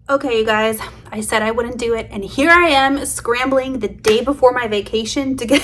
Okay, you guys, I said I wouldn't do it, and here I am scrambling the day before my vacation to get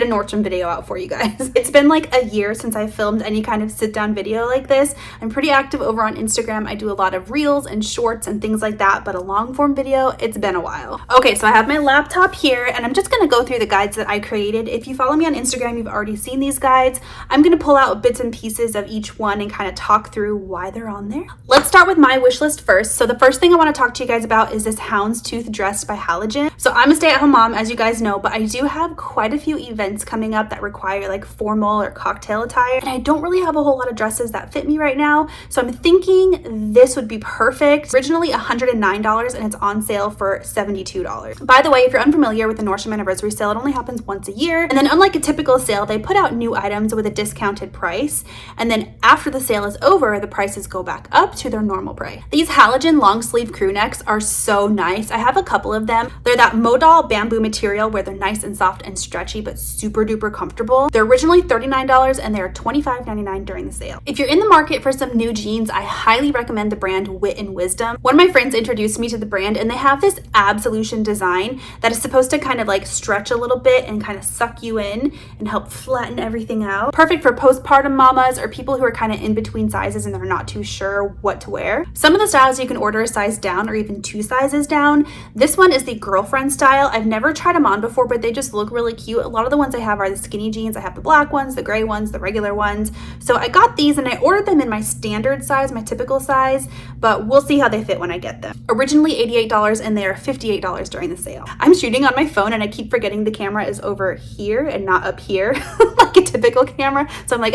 a Nordstrom video out for you guys. It's been like a year since I filmed any kind of sit-down video like this. I'm pretty active over on Instagram. I do a lot of reels and shorts and things like that, but a long form video, it's been a while. Okay, so I have my laptop here, and I'm just gonna go through the guides that I created. If you follow me on Instagram, you've already seen these guides. I'm gonna pull out bits and pieces of each one and kind of talk through why they're on there. Let's start with my wish list first. So the first thing I want to talk to you guys about is this houndstooth dress by Halogen. So I'm a stay-at-home mom, as you guys know, but I do have quite a few events coming up that require like formal or cocktail attire, and I don't really have a whole lot of dresses that fit me right now. So I'm thinking this would be perfect. Originally $109, and it's on sale for $72. By the way, if you're unfamiliar with the Nordstrom anniversary sale, it only happens once a year. And then unlike a typical sale, they put out new items with a discounted price. And then after the sale is over, the prices go back up to their normal price. These Halogen long sleeve crew necks are so nice. I have a couple of them. They're that modal bamboo material where they're nice and soft and stretchy, but super duper comfortable. They're originally $39 and they're $25.99 during the sale. If you're in the market for some new jeans, I highly recommend the brand Wit and Wisdom. One of my friends introduced me to the brand, and they have this absolution design that is supposed to kind of like stretch a little bit and kind of suck you in and help flatten everything out. Perfect for postpartum mamas or people who are kind of in between sizes and they're not too sure what to wear. Some of the styles you can order a size down or even 2 sizes down. This one is the girlfriend style. I've never tried them on before, but they just look really cute. A lot of the ones I have are the skinny jeans. I have the black ones, the gray ones, the regular ones. So I got these and I ordered them in my standard size, my typical size, but we'll see how they fit when I get them. Originally $88 and they are $58 during the sale. I'm shooting on my phone and I keep forgetting the camera is over here and not up here like a typical camera. So I'm like,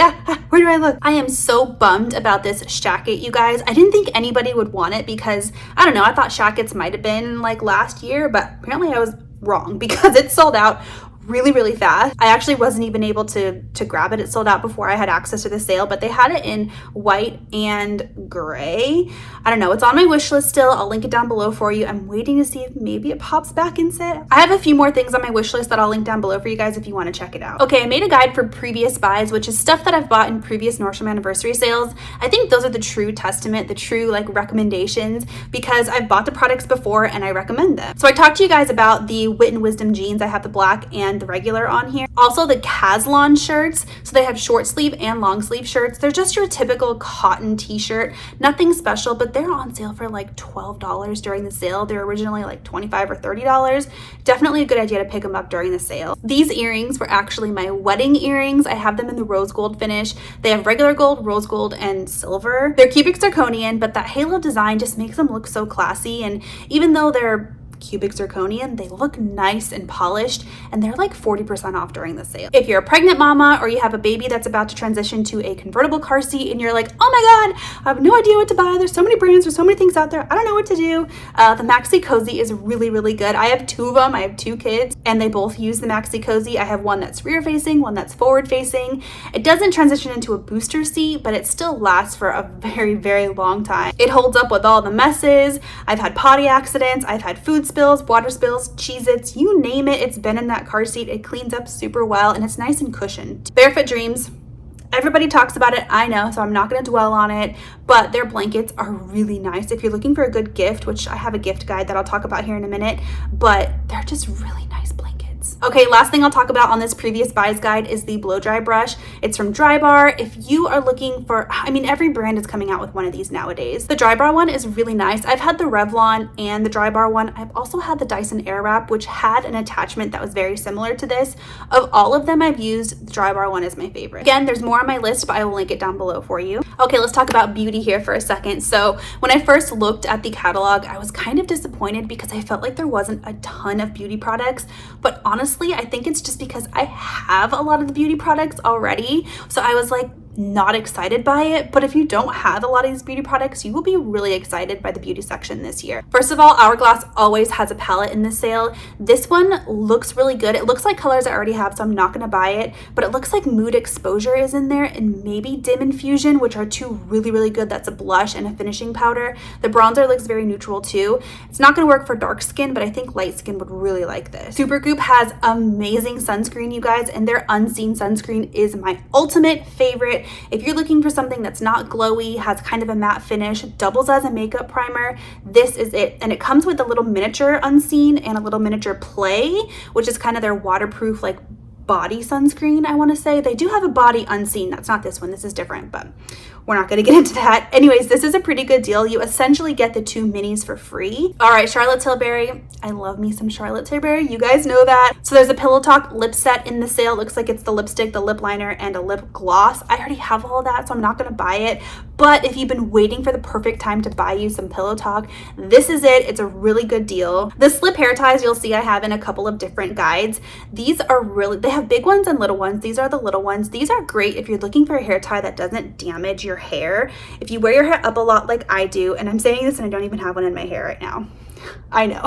where do I look? I am so bummed about this shacket, you guys. I didn't think anybody would want it because, I don't know, I thought shackets might have been like last year, but apparently I was wrong because it sold out really fast. I actually wasn't even able to grab it. It sold out before I had access to the sale, but they had it in white and gray. I don't know. It's on my wish list still. I'll link it down below for you. I'm waiting to see if maybe it pops back in set. I have a few more things on my wish list that I'll link down below for you guys if you want to check it out. Okay, I made a guide for previous buys, which is stuff that I've bought in previous Nordstrom anniversary sales. I think those are the true testament, the true like recommendations, because I've bought the products before and I recommend them. So I talked to you guys about the Wit and Wisdom jeans. I have the black and the regular on here. Also the Caslon shirts. So they have short sleeve and long sleeve shirts. They're just your typical cotton t-shirt, nothing special, but they're on sale for like $12 during the sale. They're originally like $25 or $30. Definitely a good idea to pick them up during the sale. These earrings were actually my wedding earrings. I have them in the rose gold finish. They have regular gold, rose gold, and silver. They're cubic zirconian, but that halo design just makes them look so classy. And even though they're cubic zirconian, they look nice and polished, and they're like 40% off during the sale. If you're a pregnant mama or you have a baby that's about to transition to a convertible car seat and you're like, oh my god, I have no idea what to buy, there's so many brands, there's so many things out there, I don't know what to do, the Maxi Cozy is really good. I have 2 of them. I have 2 kids and they both use the Maxi Cozy. I have one that's rear facing, one that's forward facing. It doesn't transition into a booster seat, but it still lasts for a very long time. It holds up with all the messes. I've had potty accidents, I've had food spills, water spills, Cheez-Its, you name it, it's been in that car seat. It cleans up super well and it's nice and cushioned. Barefoot Dreams. Everybody talks about it, I know, so I'm not going to dwell on it, but their blankets are really nice. If you're looking for a good gift, which I have a gift guide that I'll talk about here in a minute, but they're just really nice blankets. Okay, last thing I'll talk about on this previous buys guide is the blow dry brush. It's from Drybar. If you are looking for, I mean, every brand is coming out with one of these nowadays. The Drybar one is really nice. I've had the Revlon and the Drybar one. I've also had the Dyson Airwrap, which had an attachment that was very similar to this. Of all of them I've used, the Drybar one is my favorite. Again, there's more on my list, but I will link it down below for you. Okay, let's talk about beauty here for a second. So when I first looked at the catalog, I was kind of disappointed because I felt like there wasn't a ton of beauty products, but honestly, I think it's just because I have a lot of the beauty products already. So I was like, not excited by it, but if you don't have a lot of these beauty products, you will be really excited by the beauty section this year. First of all, Hourglass always has a palette in this sale. This one looks really good. It looks like colors I already have, so I'm not gonna buy it, but it looks like Mood Exposure is in there and maybe Dim Infusion, which are 2 really good. That's a blush and a finishing powder. The bronzer looks very neutral too. It's not gonna work for dark skin, but I think light skin would really like this. Supergoop has amazing sunscreen, you guys, and their Unseen sunscreen is my ultimate favorite. If you're looking for something that's not glowy, has kind of a matte finish, doubles as a makeup primer, this is it. And it comes with a little miniature unseen and a little miniature play, which is kind of their waterproof like body sunscreen, I want to say. They do have a body unseen. That's not this one. This is different, but we're not going to get into that. Anyways, this is a pretty good deal. You essentially get the 2 minis for free. All right, Charlotte Tilbury. I love me some Charlotte Tilbury. You guys know that. So there's a Pillow Talk lip set in the sale. It looks like it's the lipstick, the lip liner, and a lip gloss. I already have all of that, so I'm not going to buy it. But if you've been waiting for the perfect time to buy you some Pillow Talk, this is it. It's a really good deal. The slip hair ties you'll see I have in a couple of different guides. These are really, they have big ones and little ones. These are the little ones. These are great if you're looking for a hair tie that doesn't damage your hair. If you wear your hair up a lot like I do, and I'm saying this and I don't even have one in my hair right now. I know.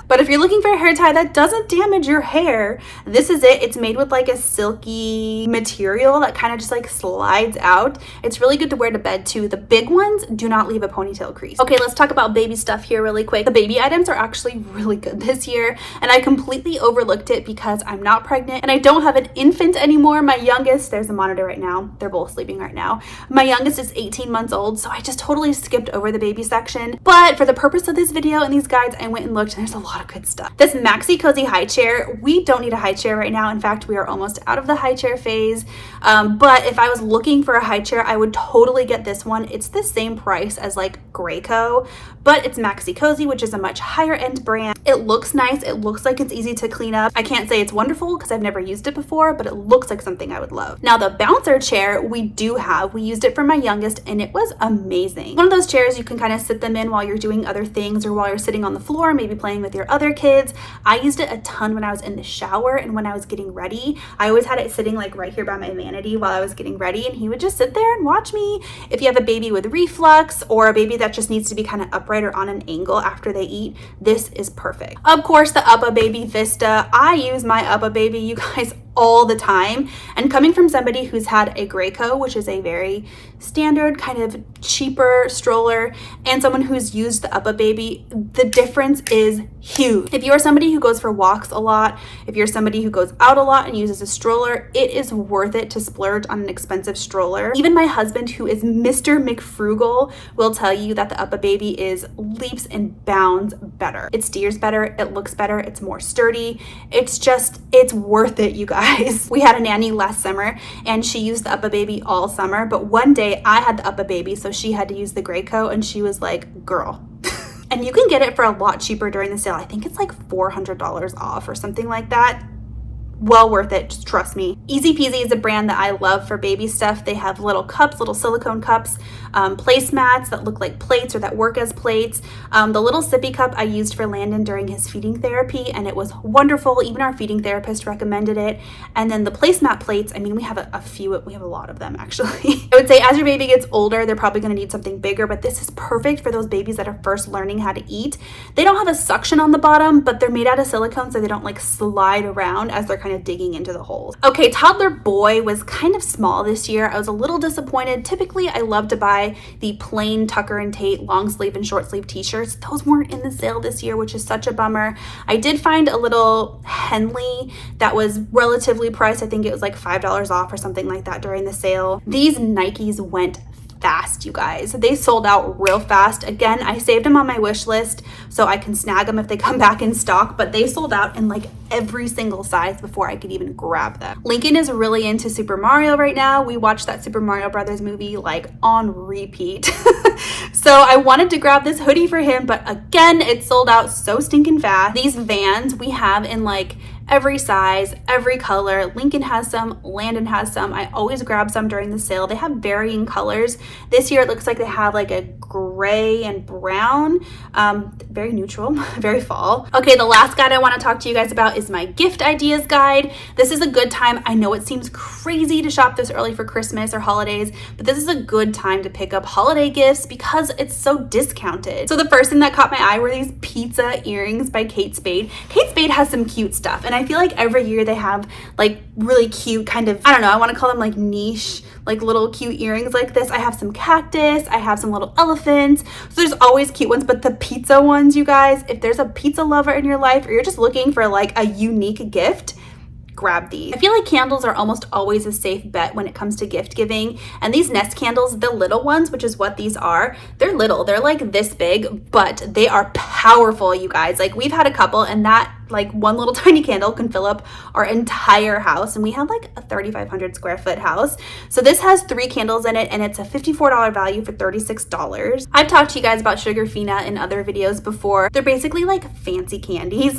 But if you're looking for a hair tie that doesn't damage your hair, this is it. It's made with like a silky material that kind of just like slides out. It's really good to wear to bed too. The big ones do not leave a ponytail crease. Okay, let's talk about baby stuff here really quick. The baby items are actually really good this year, and I completely overlooked it because I'm not pregnant and I don't have an infant anymore. My youngest, there's a monitor right now. They're both sleeping right now. My youngest is 18 months old, so I just totally skipped over the baby section. But for the purpose of this video and these guides, I went and looked, and there's a lot of good stuff. This Maxi Cozy high chair, we don't need a high chair right now. In fact, we are almost out of the high chair phase. But if I was looking for a high chair, I would totally get this one. It's the same price as like Graco, but it's Maxi Cozy, which is a much higher end brand. It looks nice. It looks like it's easy to clean up. I can't say it's wonderful because I've never used it before, but it looks like something I would love. Now the bouncer chair we do have. We used it for my youngest and it was amazing. One of those chairs you can kind of sit them in while you're doing other things or while you're sitting on the floor, maybe playing with your other kids. I used it a ton when I was in the shower and when I was getting ready. I always had it sitting like right here by my vanity while I was getting ready, and he would just sit there and watch me. If you have a baby with reflux or a baby that just needs to be kind of upright or on an angle after they eat, this is perfect. Of course, the Uppa Baby Vista. I use my Uppa Baby, you guys, all the time. And coming from somebody who's had a Graco, which is a very standard kind of cheaper stroller, and someone who's used the Uppa Baby, the difference is huge. If you are somebody who goes for walks a lot, if you're somebody who goes out a lot and uses a stroller, it is worth it to splurge on an expensive stroller. Even my husband, who is Mr. McFrugal, will tell you that the Uppa Baby is leaps and bounds better. It steers better, it looks better, it's more sturdy. It's worth it, you guys. We had a nanny last summer and she used the Uppa Baby all summer, but one day I had the Uppa Baby, so she had to use the Graco, and she was like, girl. And you can get it for a lot cheaper during the sale. I think it's like $400 off or something like that. Well worth it, just trust me. Easy Peasy is a brand that I love for baby stuff. They have little cups, little silicone cups, placemats that look like plates or that work as plates. The little sippy cup I used for Landon during his feeding therapy, and it was wonderful. Even our feeding therapist recommended it. And then the placemat plates, I mean, we have we have a lot of them actually. I would say as your baby gets older, they're probably gonna need something bigger, but this is perfect for those babies that are first learning how to eat. They don't have a suction on the bottom, but they're made out of silicone, so they don't like slide around as they're kind of digging into the holes. Okay, Toddler Boy was kind of small this year. I was a little disappointed. Typically, I love to buy the plain Tucker and Tate long sleeve and short sleeve t-shirts. Those weren't in the sale this year, which is such a bummer. I did find a little Henley that was relatively priced. I think it was like $5 off or something like that during the sale. These Nikes went fast, you guys. They sold out real fast. Again, I saved them on my wish list so I can snag them if they come back in stock, but they sold out in like every single size before I could even grab them. Lincoln is really into Super Mario right now. We watched that Super Mario Brothers movie like on repeat. So I wanted to grab this hoodie for him, but again, it sold out so stinking fast. These Vans we have in like every size, every color. Lincoln has some, Landon has some. I always grab some during the sale. They have varying colors. This year it looks like they have like a gray and brown, very neutral, very fall. Okay, the last guide I want to talk to you guys about is my gift ideas guide. This is a good time. I know it seems crazy to shop this early for Christmas or holidays, but this is a good time to pick up holiday gifts because it's so discounted. So the first thing that caught my eye were these pizza earrings by Kate Spade. Kate Spade has some cute stuff, and I feel like every year they have like really cute kind of, I don't know, I want to call them like niche, like little cute earrings like this. I have some cactus, I have some little elephants. So there's always cute ones, but the pizza ones, you guys, if there's a pizza lover in your life or you're just looking for like a unique gift, grab these. I feel like candles are almost always a safe bet when it comes to gift giving, and these Nest candles, the little ones, which is what these are, they're little, they're like this big, but they are powerful, you guys. Like, we've had a couple, and that like one little tiny candle can fill up our entire house, and we have like a 3,500 square foot house. So this has 3 candles in it, and it's a $54 value for $36. I've talked to you guys about Sugar Fina in other videos before. They're basically like fancy candies,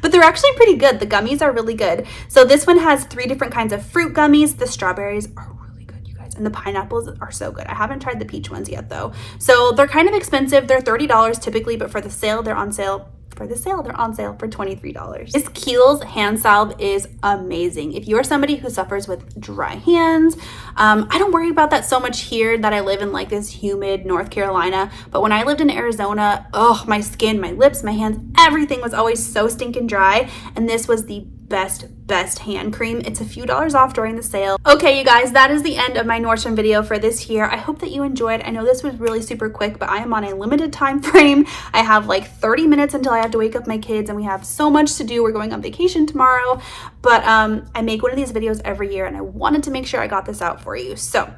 but they're actually pretty good. The gummies are really good. So this one has 3 different kinds of fruit gummies. The strawberries are really good, you guys, and the pineapples are so good. I haven't tried the peach ones yet though. So they're kind of expensive. They're $30 typically, but for the sale, they're on sale. They're on sale for $23. This Kiehl's hand salve is amazing. If you're somebody who suffers with dry hands, I don't worry about that so much here that I live in like this humid North Carolina, but when I lived in Arizona, oh, my skin, my lips, my hands, everything was always so stinking dry, and this was the best hand cream. It's a few dollars off during the sale. Okay, you guys, that is the end of my Nordstrom video for this year. I hope that you enjoyed. I know this was really super quick, but I am on a limited time frame. I have like 30 minutes until I have to wake up my kids, and we have so much to do. We're going on vacation tomorrow, but I make one of these videos every year, and I wanted to make sure I got this out for you. So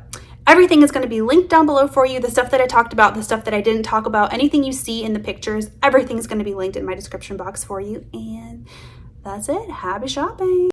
everything is going to be linked down below for you. The stuff that I talked about, the stuff that I didn't talk about, anything you see in the pictures, everything is going to be linked in my description box for you. And that's it. Happy shopping.